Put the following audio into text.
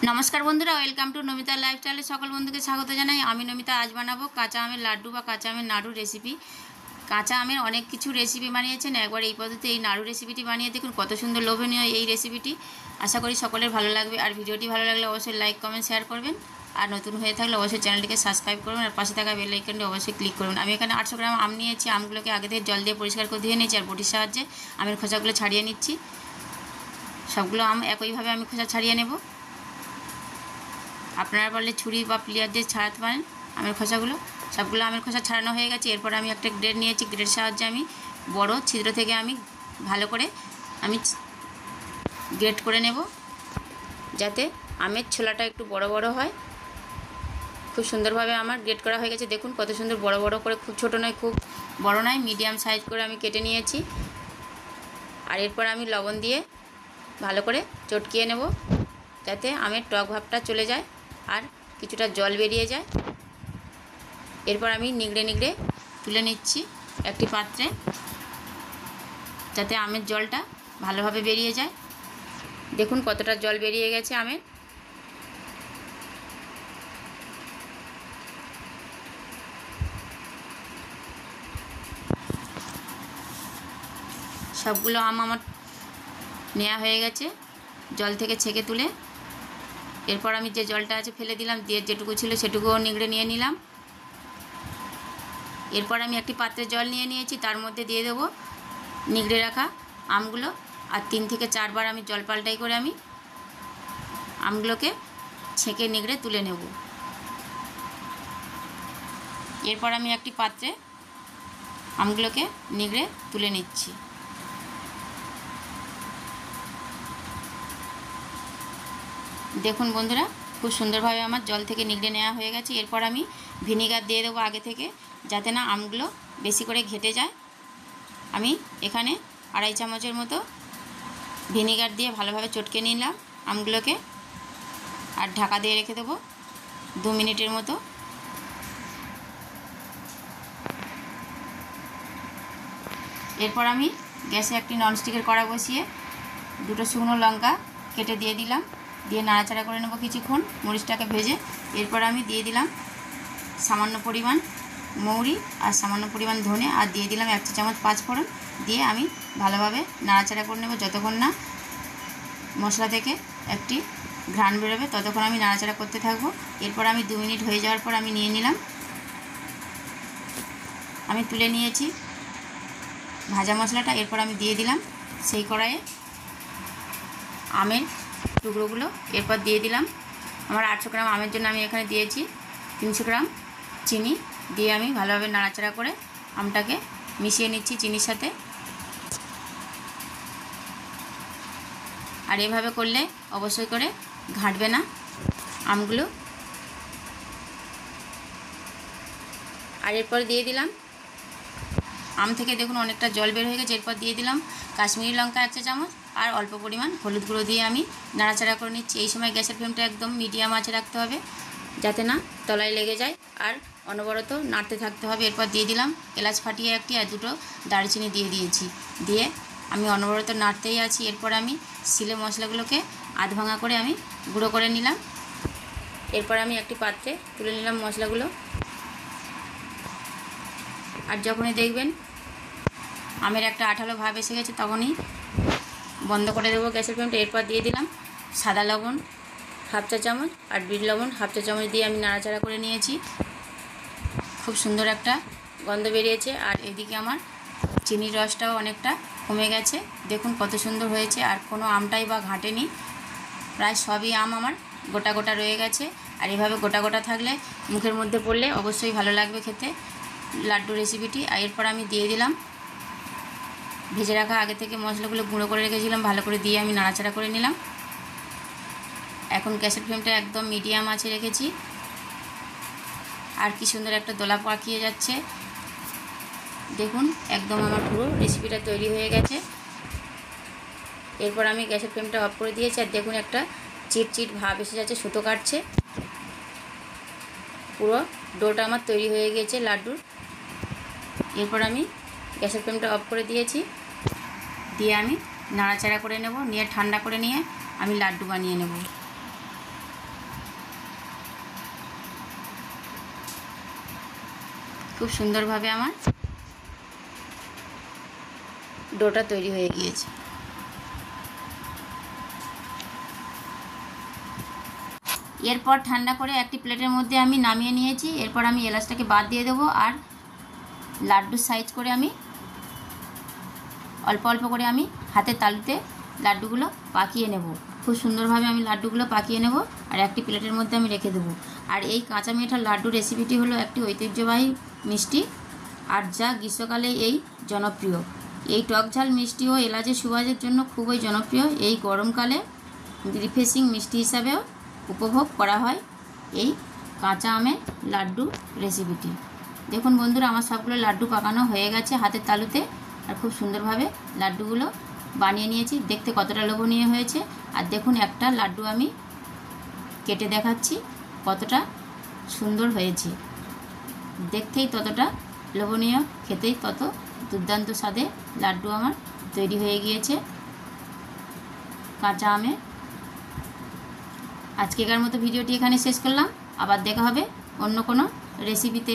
नमस्कार बंधुरा welcome to Namita lifestyle सकल बंधु के स्वागत जानाई। आमी नमिता आज बनाबो काँचा आमेर लाड्डू बा काँचा आमेर नाड़ू रेसिपि। काँचा आमेर अनेक किछु रेसिपि बानिয়েছেন, একবার এই পদ্ধতিতে এই নাড়ু রেসিপিটি বানিয়ে দেখুন, কত সুন্দর লোভনীয় এই রেসিপিটি। আশা করি সকলের ভালো লাগবে। আর ভিডিওটি ভালো লাগলে অবশ্যই লাইক কমেন্ট শেয়ার করবেন, আর নতুন হয়ে থাকলে অবশ্যই চ্যানেলটিকে সাবস্ক্রাইব করবেন, আর পাশে থাকা বেল আইকনটি অবশ্যই ক্লিক করবেন। আমি এখানে 800 গ্রাম আম নিয়েছি। আমগুলোকে আগে থেকে জল দিয়ে পরিষ্কার করে ধুয়ে নিয়েছি, আর বটির সাহায্যে আমের খোসাগুলো ছাড়িয়ে নিচ্ছি। সবগুলো আম একইভাবে আমি খোসা ছাড়িয়ে নেব। আপনারা পারলে ছুরি বা প্লিয়ার দিয়ে ছাড়াতে পারেন আমের খোসাগুলো। সবগুলো আমের খোসা ছাড়ানো হয়ে গেছে। এরপর আমি একটা গ্রেড নিয়েছি, গ্রেডের সাহায্যে আমি বড় ছিদ্র থেকে আমি ভালো করে আমি গ্রেড করে নেব, যাতে আমের ছোলাটা একটু বড় বড় হয়। খুব সুন্দরভাবে আমার গ্রেড করা হয়ে গেছে। দেখুন কত সুন্দর বড় বড় করে, খুব ছোট নয় খুব বড় নয়, মিডিয়াম সাইজ করে আমি কেটে নিয়েছি। আর এরপর আমি লবণ দিয়ে ভালো করে চটকিয়ে নেব, যাতে আমের টক ভাবটা চলে যায় আর কিছুটা জল বেরিয়ে যায়। এরপর আমি নিগড়ে নিগড়ে তুলে নিচ্ছি একটি পাত্রে, যাতে আমের জলটা ভালোভাবে বেরিয়ে যায়। দেখুন কতটা জল বেরিয়ে গেছে আমের। সবগুলো আম আমার নেওয়া হয়ে গেছে জল থেকে ছেঁকে তুলে। এরপর আমি যে জলটা আছে ফেলে দিলাম, দিয়ে যেটুকু ছিল সেটুকুও নিগড়ে নিয়ে নিলাম। এরপর আমি একটি পাত্রে জল নিয়ে নিয়েছি, তার মধ্যে দিয়ে দেবো নিগড়ে রাখা আমগুলো, আর 3 থেকে 4 বার আমি জল পাল্টাই করে আমি আমগুলোকে ছেঁকে নিগড়ে তুলে নেব। এরপর আমি একটি পাত্রে আমগুলোকে নিগড়ে তুলে নিচ্ছি। দেখুন বন্ধুরা, খুব সুন্দরভাবে আমার জল থেকে নিগড়ে নেওয়া হয়ে গেছে। এরপর আমি ভিনিগার দিয়ে দেবো আগে থেকে, যাতে না আমগুলো বেশি করে ঘেটে যায়। আমি এখানে 2.5 চামচের মতো ভিনিগার দিয়ে ভালোভাবে চটকে নিলাম আমগুলোকে, আর ঢাকা দিয়ে রেখে দেবো 2 মিনিটের মতো। এরপর আমি গ্যাসে একটি ননস্টিকের কড়া বসিয়ে 2টো শুকনো লঙ্কা কেটে দিয়ে দিলাম, দিয়ে নাড়াচাড়া করে নেব কিছুক্ষণ মরিচটাকে ভেজে। এরপর আমি দিয়ে দিলাম সামান্য পরিমাণ মৌরি আর সামান্য পরিমাণ ধনে, আর দিয়ে দিলাম 1 চা চামচ 5 ফোড়ন। দিয়ে আমি ভালোভাবে নাড়াচাড়া করে নেব যতক্ষণ না মশলা থেকে একটি ঘ্রাণ বেরোবে, ততক্ষণ আমি নাড়াচাড়া করতে থাকবো। এরপর আমি 2 মিনিট হয়ে যাওয়ার পর আমি নিয়ে নিলাম, আমি তুলে নিয়েছি ভাজা মশলাটা। এরপর আমি দিয়ে দিলাম সেই কড়াইয়ে আমের টুকরোগুলো। এরপর দিয়ে দিলাম আমার 800 গ্রাম আমের জন্য আমি এখানে দিয়েছি 300 গ্রাম চিনি, দিয়ে আমি ভালোভাবে নাড়াচাড়া করে আমটাকে মিশিয়ে নিচ্ছি চিনির সাথে। আর এভাবে করলে অবশ্যই করে ঘাঁটবে না আমগুলো। আর এরপর দিয়ে দিলাম আম থেকে দেখুন অনেকটা জল বের হয়ে গেছে। এরপর দিয়ে দিলাম কাশ্মীরি লঙ্কা 1 চা চামচ, আর অল্প পরিমাণ হলুদ গুঁড়ো দিয়ে আমি নাড়াচাড়া করে নিচ্ছি। এই সময় গ্যাসের ফ্লেমটা একদম মিডিয়াম আঁচে রাখতে হবে, যাতে না তলায় লেগে যায়, আর অনবরত নাড়তে থাকতে হবে। এরপর দিয়ে দিলাম এলাচ ফাটিয়ে একটি, আর 2টো দারচিনি দিয়ে দিয়েছি, দিয়ে আমি অনবরত নাড়তেই আছি। এরপর আমি শিলে মশলাগুলোকে আধ ভাঙা করে আমি গুঁড়ো করে নিলাম। এরপর আমি একটি পাত্রে তুলে নিলাম মশলাগুলো। আর যখনই দেখবেন আমের একটা আঠালো ভাব এসে গেছে, তখনই বন্ধ করে দেবো গ্যাসের ফ্লেমটা। এরপর দিয়ে দিলাম সাদা লবণ 1/2 চা চামচ, আর বিট লবণ 1/2 চা চামচ দিয়ে আমি নাড়াচাড়া করে নিয়েছি। খুব সুন্দর একটা গন্ধ বেরিয়েছে। আর এদিকে আমার চিনির রসটাও অনেকটা কমে গেছে। দেখুন কত সুন্দর হয়েছে, আর কোনো আমটাই বা ঘাঁটেনি, প্রায় সবই আম আমার গোটা গোটা রয়ে গেছে। আর এভাবে গোটা গোটা থাকলে মুখের মধ্যে পড়লে অবশ্যই ভালো লাগবে খেতে লাড্ডু রেসিপিটি। আর এরপর আমি দিয়ে দিলাম ভেজে রাখা আগে থেকে মশলাগুলো গুঁড়ো করে রেখেছিলাম, ভালো করে দিয়ে আমি নাড়াচাড়া করে নিলাম। এখন গ্যাসের ফ্লেমটা একদম মিডিয়াম আঁচে রেখেছি। আর কি সুন্দর একটা দোলা পাকিয়ে যাচ্ছে। দেখুন একদম আমার পুরো রেসিপিটা তৈরি হয়ে গেছে। এরপর আমি গ্যাসের ফ্লেমটা অফ করে দিয়েছি, আর দেখুন একটা চিটচিট ভাব এসে যাচ্ছে, সুতো কাটছে। পুরো ডোটা আমার তৈরি হয়ে গেছে লাড্ডুর। এরপর আমি গ্যাসের ফ্লেমটা অফ করে দিয়েছি, দিয়ে আমি নাড়াচাড়া করে নেব, নিয়ে ঠান্ডা করে নিয়ে আমি লাড্ডু বানিয়ে নেব। খুব সুন্দরভাবে আমার ডোটা তৈরি হয়ে গিয়েছে। এরপর ঠান্ডা করে একটি প্লেটের মধ্যে আমি নামিয়ে নিয়েছি। এরপর আমি এলাচটাকে বাদ দিয়ে দেবো, আর লাড্ডুর সাইজ করে আমি অল্প অল্প করে আমি হাতের তালুতে লাড্ডুগুলো পাকিয়ে নেব। খুব সুন্দরভাবে আমি লাড্ডুগুলো পাকিয়ে নেব আর একটি প্লেটের মধ্যে আমি রেখে দেবো। আর এই কাঁচা মেঠার লাড্ডু রেসিপিটি হলো একটি ঐতিহ্যবাহী মিষ্টি, আর যা গ্রীষ্মকালে এই জনপ্রিয়। এই টক ঝাল মিষ্টি ও এলাচের সুবাসের জন্য খুবই জনপ্রিয়। এই গরমকালে রিফ্রেশিং মিষ্টি হিসাবেও উপভোগ করা হয় এই কাঁচা আমের লাড্ডু রেসিপিটি। দেখুন বন্ধুরা, আমার সবগুলো লাড্ডু পাকানো হয়ে গেছে হাতের তালুতে, আর খুব সুন্দরভাবে লাড্ডুগুলো বানিয়ে নিয়েছি। দেখতে কতটা লোভনীয় হয়েছে। আর দেখুন একটা লাড্ডু আমি কেটে দেখাচ্ছি কতটা সুন্দর হয়েছে। দেখতেই ততটা লোভনীয়, খেতেই তত দুর্দান্ত স্বাদে লাড্ডু আমার তৈরি হয়ে গিয়েছে কাঁচা আমে। আজকেকার মতো ভিডিওটি এখানে শেষ করলাম। আবার দেখা হবে অন্য কোনো রেসিপিতে।